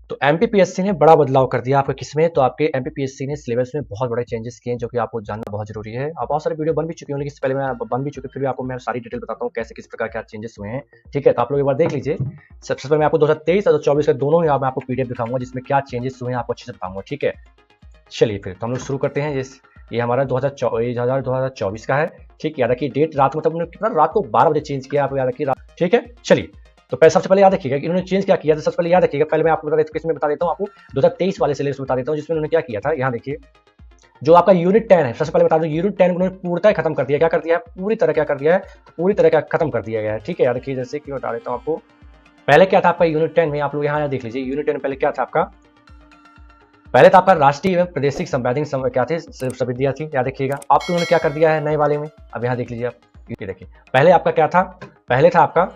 तो एमपीपीएससी ने बड़ा बदलाव कर दिया आपके किसमें, तो आपके एमपीपीएससी ने सिलेबस में बहुत बड़े चेंजेस किए हैं जो कि आपको जानना बहुत जरूरी है। अब बहुत सारे वीडियो बन भी चुके हैं, लेकिन इससे पहले मैं बन भी चुके, फिर भी आपको मैं सारी डिटेल बताता हूँ कैसे किस प्रकार क्या चेंजेस हुए हैं। ठीक है, तो आप लोग एक बार देख लीजिए। सबसे पहले मैं आपको 2023 और 2024 का दोनों ही मैं आपको पीडीएफ दिखाऊंगा जिसमें क्या चेंजेस हुए हैं आपको अच्छे से बताऊंगा। ठीक है, चलिए फिर तो हम लोग शुरू करते हैं। ये हमारा 2024 का है। ठीक, याद रखिए डेट रात मतलब उन्होंने कितना रात को 12 बजे चेंज किया, आप याद रखिए। ठीक है, चलिए तो पहले सबसे पहले याद रखिएगा कि इन्होंने चेंज क्या किया था। सबसे पहले याद रखिएगा, पहले मैं आपको बता देता हूँ आपको 2023 वाले सिलेबस बता देता हूँ जिसमें उन्होंने क्या किया था। यहाँ देखिए, जो आपका यूनिट 10 है, सबसे पहले बता दूं यूनिट 10 उन्होंने पूर्णतः खत्म कर दिया। क्या कर दिया है, पूरी तरह क्या कर दिया है, पूरी तरह क्या खत्म कर दिया गया है। ठीक है, याद रखिए, जैसे कि बता देता हूँ आपको। पहले क्या था आपका यूनिट 10 में, आप लोग यहाँ देख लीजिए यूनिट 10 पहले क्या था आपका। पहले तो आपका राष्ट्रीय एवं प्रादेशिक संवैधानिक क्या थे, संविधियां थी, याद रखिएगा। अब तो उन्होंने क्या कर दिया है नए वाले में, अब यहाँ देख लीजिए आप, ये देखिए पहले आपका क्या था, पहले था आपका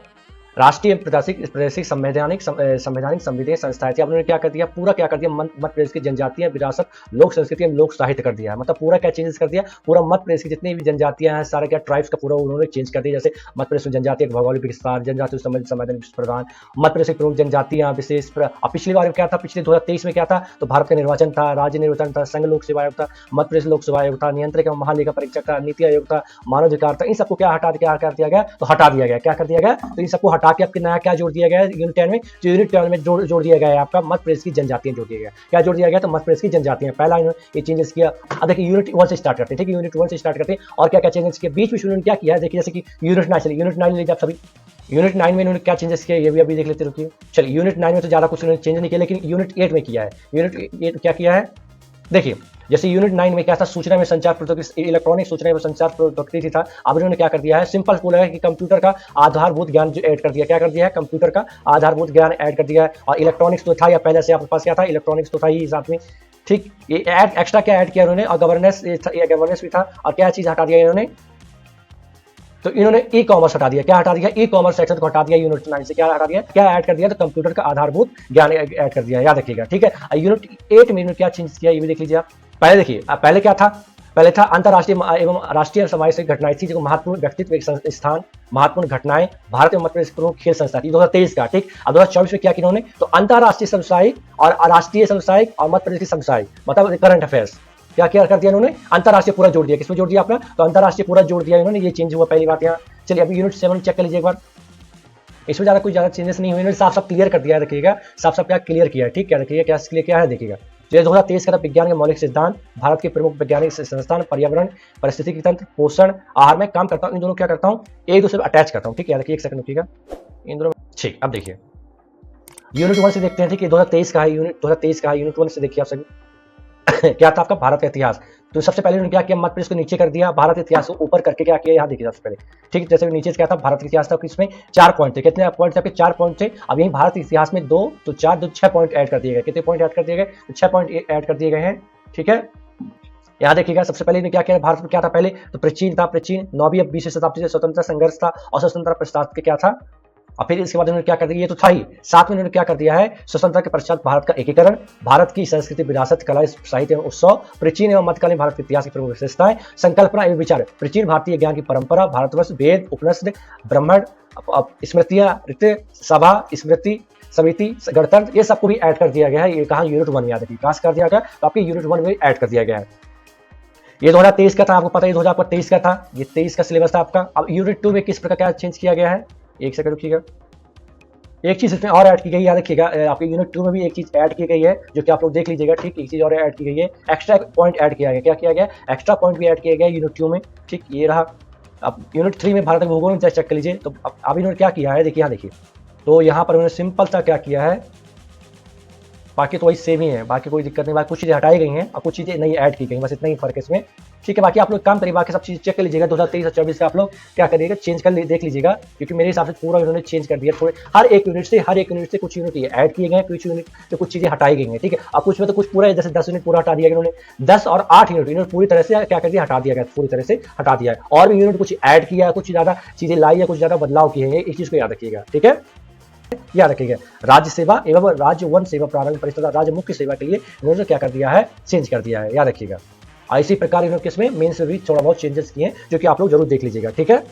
राष्ट्रीय प्रादेशिक संवैधानिक संविधायक संस्थाएं थी। अब उन्होंने क्या कर दिया, पूरा क्या कर दिया, मध्य प्रदेश की जनजातियां विरासत लोक संस्कृति एवं लोक साहित्य कर दिया है। मतलब पूरा क्या चेंजेस कर दिया, पूरा मध्य प्रदेश की जितनी भी जनजातियां हैं सारे क्या ट्राइब्स का पूरा उन्होंने चेंज कर दिया। जैसे मध्य प्रदेश में जनजातीय भौगोलिक विस्तार, जनजाति संवैधानिक प्रदान, मध्य प्रदेश की प्रमुख जनजातियां विशेष। पिछली बार क्या था, पिछले 2023 में क्या था, तो भारत का निर्वाचन था, राज्य निर्वाचन था, संघ लोक सेवा आयोग था, मध्य प्रदेश लोक सेवा आयोग था, नियंत्रक एवं महालेखा परीक्षक था, नीति आयोग था, मानव अधिकार था। इन सबको क्या कर दिया गया, तो हटा दिया गया। क्या कर दिया गया, तो इन सबको हटा के आपके नया क्या जोड़ दिया गया है यूनिट 10 में। जो यूनिट 10 में जोड़ दिया गया है आपका मध्य प्रदेश की जनजातियां जोड़ दिया गया। क्या जोड़ दिया गया, तो मध्य प्रदेश की जनजातियां पहला इन्होंने ये चेंजेस किया। अब देखिए यूनिट 1 से स्टार्ट करते हैं। ठीक है, यूनिट 1 से स्टार्ट करते हैं और क्या क्या चेंजेस किए बीच में उन्होंने क्या किया है, देखिए जैसे कि यूनिट 9 चलिए, यूनिट 9 लीजिए आप सभी। यूनिट 9 में इन्होंने क्या चेंजेस किया ये भी अभी देख लेते रुकिए। चलिए यूनिट 9 में तो ज्यादा कुछ उन्होंने चेंज नहीं किया, लेकिन यूनिट 8 में किया है। यूनिट 8 क्या किया है, देखिए जैसे यूनिट 9 में क्या था, सूचना में संचार प्रौद्योगिकी, इलेक्ट्रॉनिक सूचना में संचार प्रौद्योगिकी था। अब इन्होंने क्या कर दिया है, सिंपल बोला है कि कंप्यूटर का आधारभूत ज्ञान ऐड कर दिया। क्या कर दिया है, कंप्यूटर का आधारभूत ज्ञान ऐड कर दिया है। और इलेक्ट्रॉनिक्स तो था या पहले से आपके पास क्या था, इलेक्ट्रॉनिक्स तो था ही साथ में। ठीक, ये एक्स्ट्रा क्या ऐड किया इन्होंने, और गवर्नेंस भी था। और क्या चीज हटा दिया इन्होंने, तो इन्होंने ई कॉमर्स हटा दिया। क्या हटा दिया, ई कॉमर्स सेक्शन को हटा दिया यूनिट 9 से। क्या हटा दिया, क्या ऐड कर दिया, तो कंप्यूटर का आधारभूत ज्ञान ऐड कर दिया, याद रखिएगा। ठीक है, यूनिट 8 में इन्होंने क्या चेंज किया ये भी देख लीजिए आप। पहले देखिए, पहले क्या था, पहले था अंतर्राष्ट्रीय एवं राष्ट्रीय सामाजिक घटनाएं थी, जो महत्वपूर्ण व्यक्तित्व स्थान, महत्वपूर्ण घटनाएं, भारत एवं मध्य प्रदेश प्रमुख खेल संस्था थी 2023 का। ठीक, अब 2024 में क्या किया इन्होंने, तो अंतर्राष्ट्रीय सामाजिक और राष्ट्रीय सामाजिक और मध्य प्रदेश की सामाजिक मतलब करंट अफेयर्स। क्या क्या कर दिया इन्होंने, अंतर्राष्ट्रीय पूरा जोड़ दिया। किसमें जोड़ दिया आपने, तो अंतर्राष्ट्रीय पूरा जोड़ दिया इन्होंने, ये चेंज हुआ पहली बात यहाँ। चलिए अभी यूनिट 7 चेक कर लीजिए एक बार। इसमें ज्यादा चेंजेस नहीं हुए, इन्होंने साफ साफ क्लियर कर दिया है, रखिएगा साफ साफ क्या क्लियर किया है। ठीक, क्या रखिएगा, क्या क्लियर क्या है देखिएगा। जो 2023 का था विज्ञान के मौलिक सिद्धांत, भारत के प्रमुख वैज्ञानिक संस्थान, पर्यावरण, पारिस्थितिकी तंत्र, पोषण, आहार में काम करता हूँ। इन दोनों क्या करता हूँ, एक दूसरे अटैच करता हूँ। ठीक है, एक सेकंड रखिएगा इन दोनों। ठीक, अब देखिए यूनिट 1 से देखते हैं। ठीक है, 2023 का है यूनिट 1 से देखिए आप सभी। क्या था आपका, भारत का इतिहास। तो सबसे पहले उन्होंने क्या किया, मध्य प्रदेश को नीचे कर दिया, भारत इतिहास को ऊपर करके क्या किया, यहाँ देखिए सबसे पहले। ठीक, जैसे नीचे क्या था, भारत इतिहास था, इसमें 4 पॉइंट थे। कितने पॉइंट थे आपके, 4 पॉइंट थे। अब यही भारत इतिहास में 2 तो 4 2 6 पॉइंट ऐड कर दिए गए। कितने पॉइंट ऐड कर दिए गए, तो 6 पॉइंट ऐड कर दिए गए हैं। ठीक है, यहाँ देखिएगा सबसे पहले इन्होंने क्या किया, भारत में क्या था पहले, तो प्राचीन था, प्राचीन 9वीं 20वीं शताब्दी से स्वतंत्रता संघर्ष था और स्वतंत्रता पश्चात के क्या था। और फिर इसके बाद उन्होंने क्या कर दिया, ये तो था ही, साथ में उन्होंने क्या कर दिया है, स्वतंत्रता के पश्चात भारत का एकीकरण, भारत की संस्कृति विरासत, कला, साहित्य एवं उत्सव, प्राचीन एवं मध्यकालीन भारत के इतिहास की प्रमुख विशेषताएं, संकल्पना एवं विचार, प्राचीन भारतीय ज्ञान की परंपरा, भारतवर्ष, वेद, उपनिषद, ब्राह्मण, स्मृतियां, ऋतु, सभा, स्मृति समिति, गणतंत्र, ये सबको भी ऐड कर दिया गया है। ये कहा यूनिट 1 में याद रखिए, कर दिया गया, तो आपके यूनिट 1 में ऐड कर दिया गया है। ये 2023 का था, आपको पता है 2023 का था, ये 23 का सिलेबस था आपका। अब यूनिट 2 में किस प्रकार क्या चेंज किया गया है, एक सेकंड रुकिएगा। एक चीज इसमें और ऐड की गई, याद रखिएगा आपके यूनिट 2 में भी एक चीज ऐड की गई है जो कि आप लोग देख लीजिएगा। ठीक, एक चीज और ऐड की गई है, एक्स्ट्रा पॉइंट ऐड किया गया। क्या किया गया, एक्स्ट्रा पॉइंट भी ऐड किया गया यूनिट 2 में। ठीक, ये रहा। अब यूनिट 3 में भारत के भूगोल में चेक कर लीजिए। तो अब इन्होंने क्या किया है, देखिए यहाँ देखिए, तो यहाँ पर उन्होंने सिंपल सा क्या किया है, बाकी तो वही सेम ही है, बाकी कोई दिक्कत नहीं। बाकी कुछ चीज़ें हटाई गई हैं और कुछ चीज़ें नई ऐड की गई, बस इतना ही फर्क है इसमें। ठीक है, बाकी आप लोग काम करिए, बाकी सब चीज़ चेक कर लीजिएगा। 2023 और 24 का आप लोग क्या करिएगा, चेंज कर देख लीजिएगा, क्योंकि मेरे हिसाब से पूरा उन्होंने चेंज कर दिया। थोड़े हर एक यूनिट से कुछ यूनिट ये ऐड किए गए, कुछ यूनिट से कुछ चीज़ें हटाई गई हैं। ठीक है, अब कुछ में तो कुछ पूरा जैसे 10 यूनिट पूरा हटा दिया गया इन्होंने, 10 और 8 यूनिट पूरी तरह से क्या कर दिया, हटा दिया गया, पूरी तरह से हटा दिया है। और भी यूनिट कुछ ऐड किया है, कुछ ज़्यादा चीज़ें लाई है, कुछ ज़्यादा बदलाव किए हैं, इस चीज़ को याद रखिएगा। ठीक है, याद रखिएगा, राज्य सेवा एवं राज्य वन सेवा प्रारंभ परिषद, राज्य मुख्य सेवा के लिए इन्होंने क्या कर दिया है, चेंज कर दिया है, याद रखिएगा। इसी प्रकार इन्होंने किसमें मेंस में भी थोड़ा बहुत चेंजेस किए हैं, जो कि आप लोग जरूर देख लीजिएगा। ठीक है,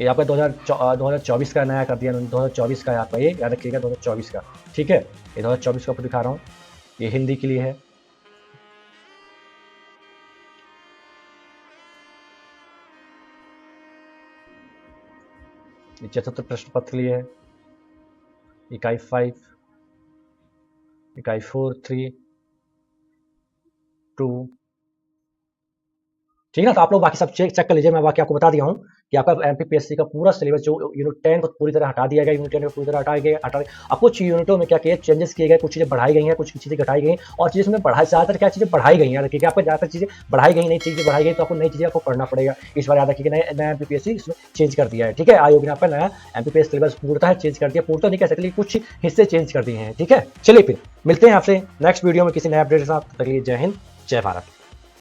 ये आपका 2024 का नया कर दिया, 2024 का है आपका, ये याद रखिएगा 2024 का, ठीक है। ये 2024 का आपको दिखा रहा हूँ, ये हिंदी के लिए है। ये चतुर्थ प्रश्न पत्र के लिए है, इकाई 5, इकाई 4, 3, 2, ठीक है ना। तो आप लोग बाकी सब चेक कर लीजिए। मैं बाकी आपको बता दिया हूँ कि आपका एमपीपीएससी का पूरा सिलेबस जो यूनिट 10 को पूरी तरह हटा दिया गया, यूनिट 10 को पूरी तरह हटा अब कुछ यूनिटों में क्या किया, चेंजेस किए गए, कुछ चीजें बढ़ाई गई हैं, कुछ चीजें घटाई गई, और चीजें में बढ़ाई, ज्यादातर क्या चीजें बढ़ाई गई हैं। देखिए आपको ज्यादातर चीजें बढ़ाई गई, नई चीजें बढ़ाई गई, तो आपको नई चीजें आपको पढ़ना पड़ेगा इस बार। याद रखिए नया एमपीपीएससी इसमें चेंज कर दिया है, ठीक है। आयोग ने आपका नया एमपीपीएस सिलेबस पूर्णतः चेंज कर दिया, पूर्णतः नहीं कह सकते, कुछ हिस्से चेंज कर दिए हैं, ठीक है। चलिए फिर मिलते हैं आपसे नेक्स्ट वीडियो में किसी नए अपडेट के साथ। तब तक के लिए जय हिंद, जय भारत।